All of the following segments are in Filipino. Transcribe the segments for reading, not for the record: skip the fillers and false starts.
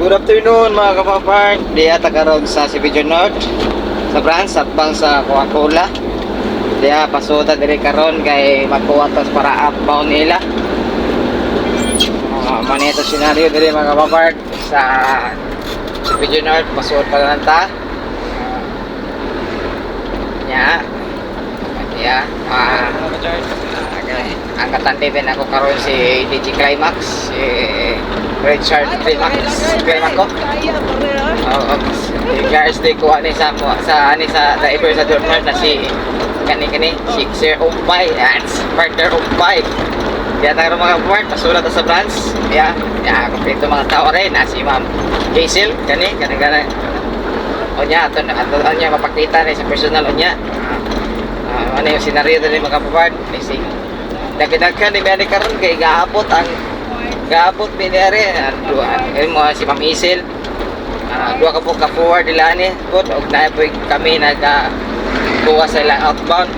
Good afternoon mga kapapart. Diya tagarog sa Sibidio North sa branch at bang sa Coca-Cola. Diya pasuta diri karon kay magkuha tos para outbound nila. Manito senaryo diri mga kapapart sa Sibidio North pasuot pa lang ta. Nya. Diya ang katantibin ako karon si DJ Climax, si Richard Climax ko. Guys, di ko ani sa driver sa Dortmund na si kani si Sir Umpay, partner Umpay. Kaya tayo mga part pasulat sa branch. Ya, kompleto mga tao rin na si Ma'am Hazel kani. O niya ato niya mapakita ni sa personal o niya. Ano yung senaryo din mga kapapart si dagdag ni Mary karon kay gaabot binere mo si Ma'am Hazel. Dua ka po ka forward nila ni good og na po kami kuha sa ilang outbound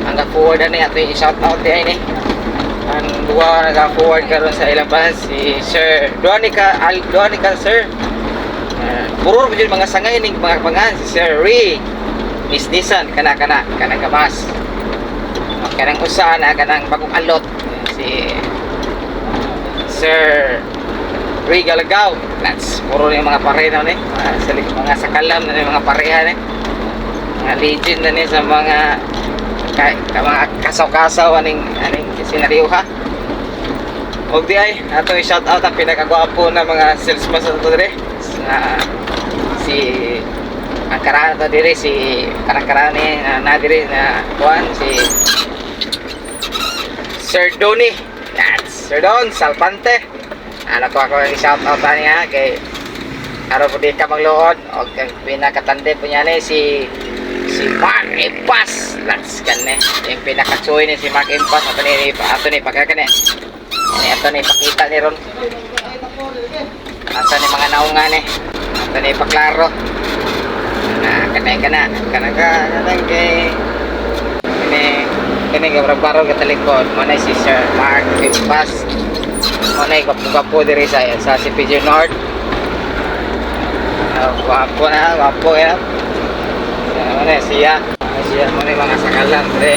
ang forward ni ato i-shout out di ni ang dua nag forward karon sa ilang branch si Sir Donica sir. Puro gyud mga sangay ning mga pangan si Sir Ray Nisnisan kana kamas kanang usa na kanang bagong alot si Sir Ray Galagaw. That's puro yung mga pareha ni mga sakalam na yung mga pareha ni mga legend na ni sa mga kasaw-kasaw aning senaryo ha. Og di ay ato i-shout out ang pinakagwapo na mga salesman sa to dire si ang karana to dire si karani na dire na kuan si Sir Donnie. That's Sir Don Salpante. Ano ko ako i-shout out niya kay araw po di ka magluod o pinakatande po niya ni si Mark Impas. That's kane yung pinakatsuy ni si Mark Impas ato ni pagkakane ato ni pakita ni ron asa ni mga naunga ni ato ni paklaro na kanang kay kini gabrabaro katalikod manay si Sir Mark Impas manay kapo diri sa Sibidio North. Wapo yan manay siya manay mga sakalan diri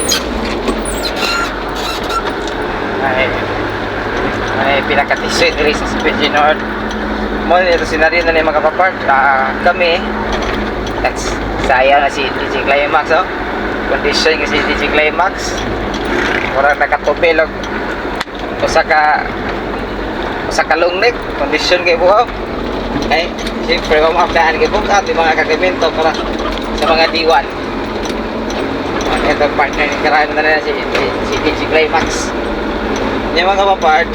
ay pinakatisod diri sa Sibidio North mo ito senaryo na ni mga kapapart. Kami that's saya na si DJ Climax condition nga si DJ Climax murag nakatubil og usa ka long neck condition kay buhaw ay siyempre mamapdahan kay buhaw at mga kagamento para sa mga diwan. Ito partner ni karami na si DJ Climax niya mga kapapart.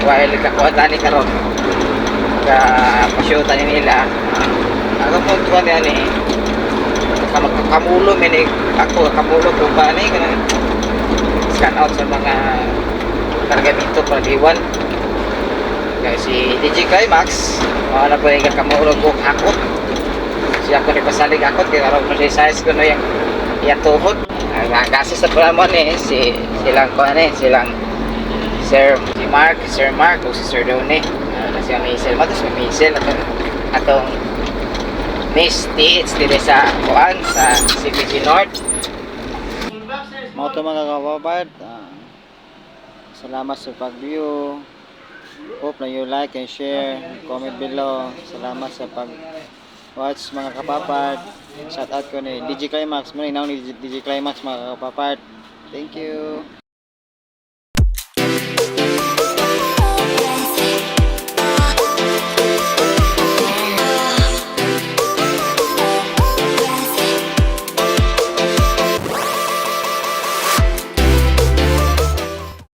While kakuha ni karon pasyutan nila ako po tuwan yan kamulo may ako kamulo po ba ni scan out sa mga kargamento para diwan kaya si DJ Climax na po yung kamulo po hakot siya ko nagpasalig hakot kaya araw mo siya size ko na yung iyatuhod kasi sa programa ni silang Sir Mark o si Sir Donnie na si Maisel matos may Maisel atong Miss Tits dito sa Kuan sa Sibidio North. Mga ito mga kapapart, salamat sa pag-view. Hope na you like and share, comment below. Salamat sa pag-watch mga kapapart. Shout out ko ni DJ Climax, muna inaw ni DJ Climax mga kapapart. Thank you.